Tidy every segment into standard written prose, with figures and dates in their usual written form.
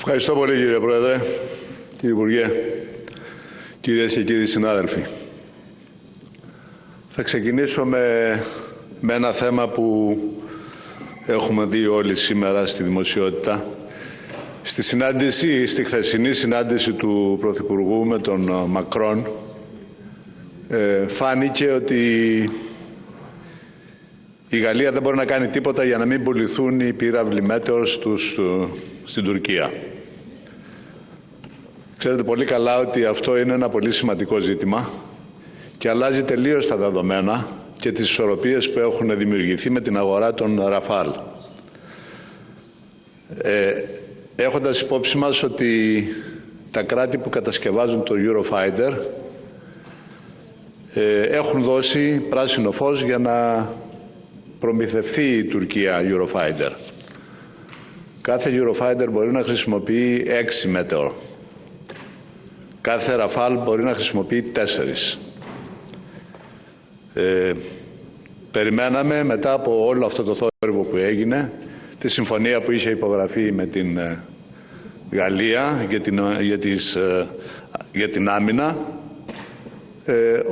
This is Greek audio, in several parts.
Ευχαριστώ πολύ, κύριε Πρόεδρε, κύριε Υπουργέ, κυρίες και κύριοι συνάδελφοι. Θα ξεκινήσω με ένα θέμα που έχουμε δει όλοι σήμερα στη δημοσιότητα. Στη χθεσινή συνάντηση του Πρωθυπουργού με τον Μακρόν φάνηκε ότι η Γαλλία δεν μπορεί να κάνει τίποτα για να μην πουληθούν οι πύραυλοι Μέτεορς στην Τουρκία. Ξέρετε πολύ καλά ότι αυτό είναι ένα πολύ σημαντικό ζήτημα και αλλάζει τελείως τα δεδομένα και τις ισορροπίες που έχουν δημιουργηθεί με την αγορά των Ραφάλ. Έχοντας υπόψη μας ότι τα κράτη που κατασκευάζουν το Eurofighter έχουν δώσει πράσινο φως για να προμηθευτεί η Τουρκία Eurofighter. Κάθε Eurofighter μπορεί να χρησιμοποιεί 6 Meteor. Κάθε Rafale μπορεί να χρησιμοποιεί 4. Περιμέναμε μετά από όλο αυτό το θόρυβο που έγινε, τη συμφωνία που είχε υπογραφεί με την Γαλλία για την άμυνα,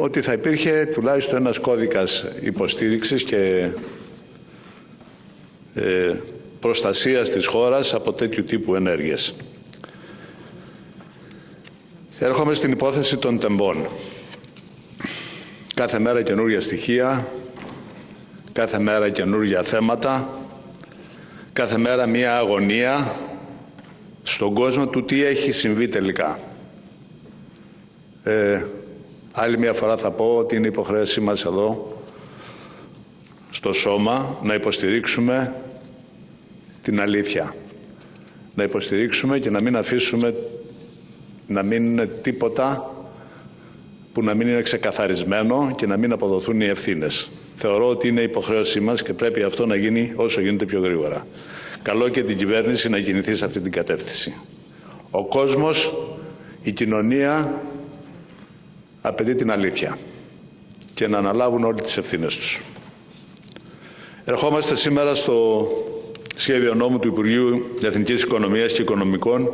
ότι θα υπήρχε τουλάχιστον ένας κώδικας υποστήριξης και προστασίας της χώρας από τέτοιου τύπου ενέργειες. Έρχομαι στην υπόθεση των τεμπών. Κάθε μέρα καινούργια στοιχεία, κάθε μέρα καινούργια θέματα, κάθε μέρα μία αγωνία στον κόσμο του τι έχει συμβεί τελικά. Άλλη μια φορά θα πω ότι είναι υποχρέωσή μας εδώ στο σώμα να υποστηρίξουμε την αλήθεια. Να υποστηρίξουμε και να μην αφήσουμε να μην είναι τίποτα που να μην είναι ξεκαθαρισμένο και να μην αποδοθούν οι ευθύνες. Θεωρώ ότι είναι υποχρέωσή μας και πρέπει αυτό να γίνει όσο γίνεται πιο γρήγορα. Καλώ και την κυβέρνηση να κινηθεί σε αυτή την κατεύθυνση. Ο κόσμος, η κοινωνία απαιτεί την αλήθεια και να αναλάβουν όλοι τις ευθύνες τους. Ερχόμαστε σήμερα στο σχέδιο νόμου του Υπουργείου Εθνικής Οικονομίας και Οικονομικών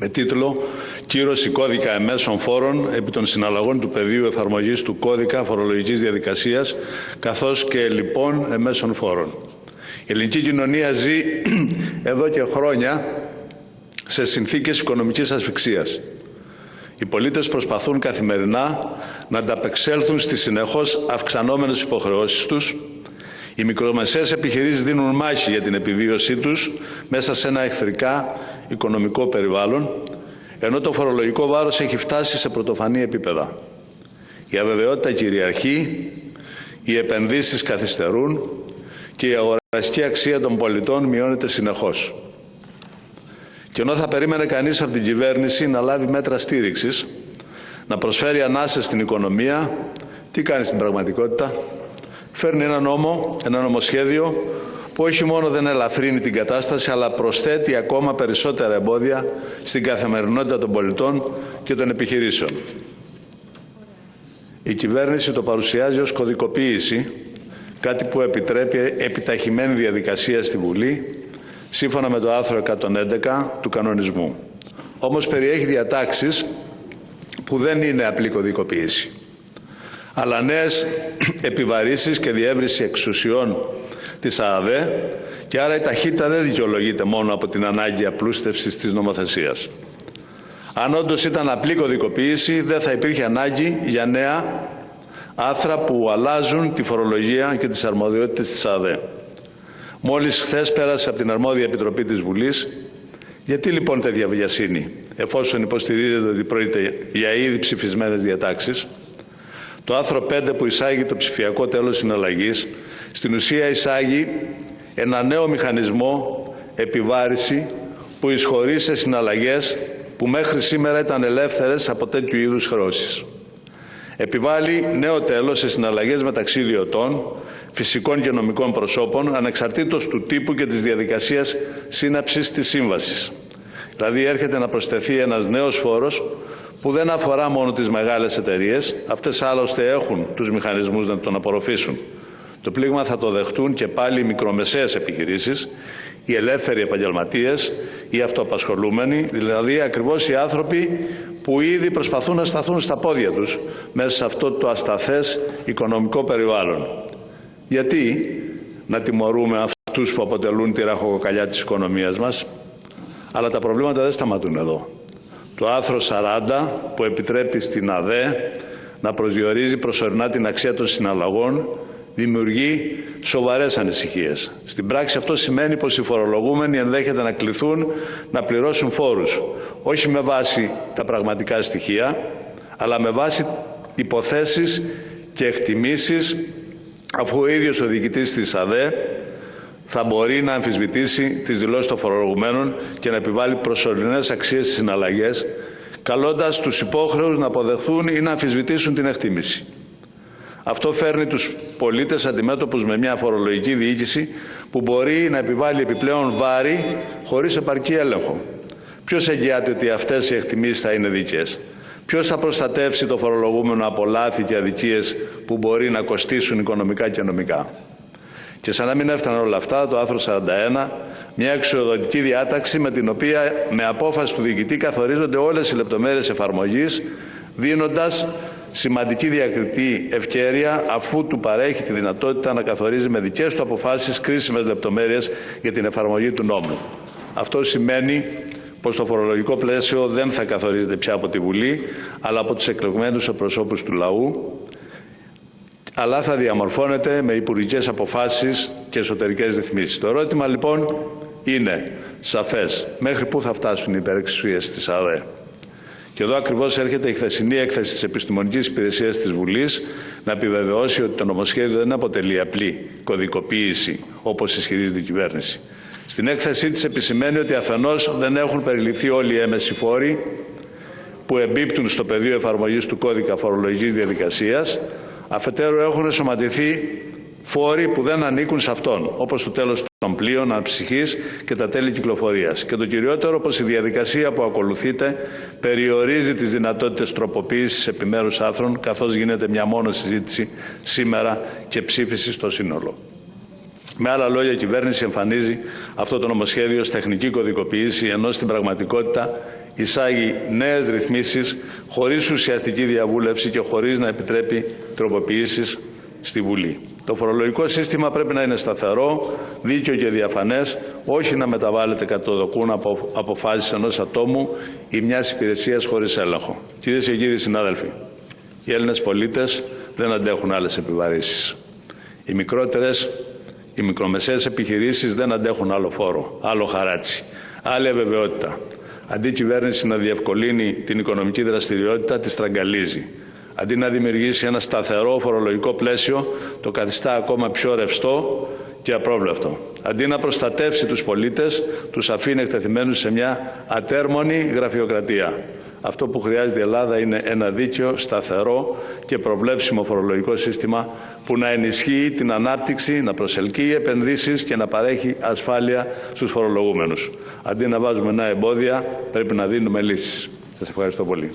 με τίτλο «Κύρωση κώδικα εμέσων φόρων επί των συναλλαγών του πεδίου εφαρμογής του κώδικα φορολογικής διαδικασίας καθώς και λοιπόν εμέσων φόρων». Η ελληνική κοινωνία ζει εδώ και χρόνια σε συνθήκες οικονομικής ασφυξίας. Οι πολίτες προσπαθούν καθημερινά να ανταπεξέλθουν στις συνεχώς αυξανόμενες υποχρεώσεις τους. Οι μικρομεσαίες επιχειρήσεις δίνουν μάχη για την επιβίωσή τους μέσα σε ένα εχθρικά οικονομικό περιβάλλον, ενώ το φορολογικό βάρος έχει φτάσει σε πρωτοφανή επίπεδα. Η αβεβαιότητα κυριαρχεί, οι επενδύσεις καθυστερούν και η αγοραστική αξία των πολιτών μειώνεται συνεχώς. Και ενώ θα περίμενε κανείς από την κυβέρνηση να λάβει μέτρα στήριξης, να προσφέρει ανάσες στην οικονομία, τι κάνει στην πραγματικότητα? Φέρνει ένα νομοσχέδιο που όχι μόνο δεν ελαφρύνει την κατάσταση, αλλά προσθέτει ακόμα περισσότερα εμπόδια στην καθημερινότητα των πολιτών και των επιχειρήσεων. Η κυβέρνηση το παρουσιάζει ως κωδικοποίηση, κάτι που επιτρέπει επιταχυμένη διαδικασία στη Βουλή, σύμφωνα με το άρθρο 111 του κανονισμού. Όμως περιέχει διατάξεις που δεν είναι απλή κωδικοποίηση, αλλά νέες επιβαρύσεις και διεύρυνση εξουσιών της ΑΑΔΕ και άρα η ταχύτητα δεν δικαιολογείται μόνο από την ανάγκη απλούστευσης της νομοθεσίας. Αν όντως ήταν απλή κωδικοποίηση, δεν θα υπήρχε ανάγκη για νέα άρθρα που αλλάζουν τη φορολογία και τις αρμοδιότητες της ΑΑΔΕ. Μόλις χθες πέρασε από την αρμόδια επιτροπή της Βουλής, γιατί λοιπόν τέτοια βιασύνη, εφόσον υποστηρίζεται ότι πρόκειται για ήδη ψηφισμένες διατάξεις? Το άρθρο 5 που εισάγει το ψηφιακό τέλος συναλλαγής, στην ουσία εισάγει ένα νέο μηχανισμό επιβάρηση που εισχωρεί σε συναλλαγές που μέχρι σήμερα ήταν ελεύθερες από τέτοιου είδους χρεώσεις. Επιβάλλει νέο τέλος σε συναλλαγές μεταξύ ιδιωτών, φυσικών και νομικών προσώπων, ανεξαρτήτως του τύπου και της διαδικασίας σύναψης της σύμβασης. Δηλαδή έρχεται να προσθεθεί ένας νέος φόρος που δεν αφορά μόνο τις μεγάλες εταιρείες, αυτές άλλωστε έχουν τους μηχανισμούς να τον απορροφήσουν. Το πλήγμα θα το δεχτούν και πάλι οι μικρομεσαίες επιχειρήσεις, οι ελεύθεροι επαγγελματίες, οι αυτοαπασχολούμενοι, δηλαδή ακριβώς οι άνθρωποι που ήδη προσπαθούν να σταθούν στα πόδια τους μέσα σε αυτό το ασταθές οικονομικό περιβάλλον. Γιατί να τιμωρούμε αυτούς που αποτελούν τη ραχοκοκαλιά της οικονομίας μας? Αλλά τα προβλήματα δεν σταματούν εδώ. Το άρθρο 40 που επιτρέπει στην ΑΔΕ να προσδιορίζει προσωρινά την αξία των συναλλαγών δημιουργεί σοβαρές ανησυχίες. Στην πράξη αυτό σημαίνει πως οι φορολογούμενοι ενδέχεται να κληθούν να πληρώσουν φόρους, όχι με βάση τα πραγματικά στοιχεία, αλλά με βάση υποθέσεις και εκτιμήσεις, αφού ο ίδιος ο διοικητής της ΑΔΕ θα μπορεί να αμφισβητήσει τις δηλώσεις των φορολογουμένων και να επιβάλλει προσωρινές αξίες στις συναλλαγές, καλώντας τους υπόχρεους να αποδεχθούν ή να αμφισβητήσουν την εκτίμηση. Αυτό φέρνει τους πολίτες αντιμέτωπους με μια φορολογική διοίκηση που μπορεί να επιβάλλει επιπλέον βάρη χωρίς επαρκή έλεγχο. Ποιος εγγυάται ότι αυτές οι εκτιμήσεις θα είναι δίκαιες? Ποιος θα προστατεύσει το φορολογούμενο από λάθη και αδικίες που μπορεί να κοστίσουν οικονομικά και νομικά? Και σαν να μην έφταναν όλα αυτά, το άρθρο 41, μια εξοδοτική διάταξη με την οποία με απόφαση του διοικητή καθορίζονται όλες οι λεπτομέρειες εφαρμογής, δίνοντας σημαντική διακριτή ευκαιρία, αφού του παρέχει τη δυνατότητα να καθορίζει με δικές του αποφάσεις κρίσιμες λεπτομέρειες για την εφαρμογή του νόμου. Αυτό σημαίνει πως το φορολογικό πλαίσιο δεν θα καθορίζεται πια από τη Βουλή, αλλά από τους εκλεγμένους εκπροσώπους του λαού, αλλά θα διαμορφώνεται με υπουργικές αποφάσεις και εσωτερικές ρυθμίσεις. Το ερώτημα λοιπόν είναι σαφές. Μέχρι πού θα φτάσουν οι υπερεξουσίες της ΑΔΕ? Και εδώ ακριβώς έρχεται η χθεσινή έκθεση της Επιστημονικής Υπηρεσίας της Βουλής να επιβεβαιώσει ότι το νομοσχέδιο δεν αποτελεί απλή κωδικοποίηση, όπως ισχυρίζεται η κυβέρνηση. Στην έκθεσή της επισημαίνει ότι αφενός δεν έχουν περιληφθεί όλοι οι έμμεσοι φόροι που εμπίπτουν στο πεδίο εφαρμογής του κώδικα φορολογικής διαδικασίας, αφετέρου έχουν εσωματωθεί φόροι που δεν ανήκουν σε αυτόν, όπως το τέλος των πλοίων αναψυχής και τα τέλη κυκλοφορίας. Και το κυριότερο, πως η διαδικασία που ακολουθείται περιορίζει τις δυνατότητες τροποποίησης επιμέρους άρθρων, καθώς γίνεται μια μόνο συζήτηση σήμερα και ψήφιση στο σύνολο. Με άλλα λόγια, η κυβέρνηση εμφανίζει αυτό το νομοσχέδιο ως τεχνική κωδικοποίηση, ενώ στην πραγματικότητα εισάγει νέες ρυθμίσεις χωρίς ουσιαστική διαβούλευση και χωρίς να επιτρέπει τροποποιήσεις στη Βουλή. Το φορολογικό σύστημα πρέπει να είναι σταθερό, δίκαιο και διαφανές, όχι να μεταβάλλεται κατ' το δοκούν από αποφάσεις ενός ατόμου ή μιας υπηρεσίας χωρίς έλεγχο. Κυρίες και κύριοι συνάδελφοι, οι Έλληνες πολίτες δεν αντέχουν άλλες επιβαρύσεις. Οι μικρότερες, οι μικρομεσαίες επιχειρήσεις δεν αντέχουν άλλο φόρο, άλλο χαράτσι, άλλη αβεβαιότητα. Αντί η κυβέρνηση να διευκολύνει την οικονομική δραστηριότητα, τη στραγγαλίζει. Αντί να δημιουργήσει ένα σταθερό φορολογικό πλαίσιο, το καθιστά ακόμα πιο ρευστό και απρόβλεπτο. Αντί να προστατεύσει τους πολίτες, τους αφήνει εκτεθειμένους σε μια ατέρμονη γραφειοκρατία. Αυτό που χρειάζεται η Ελλάδα είναι ένα δίκαιο, σταθερό και προβλέψιμο φορολογικό σύστημα που να ενισχύει την ανάπτυξη, να προσελκύει επενδύσεις και να παρέχει ασφάλεια στους φορολογούμενους. Αντί να βάζουμε νέα εμπόδια, πρέπει να δίνουμε λύσεις. Σας ευχαριστώ πολύ.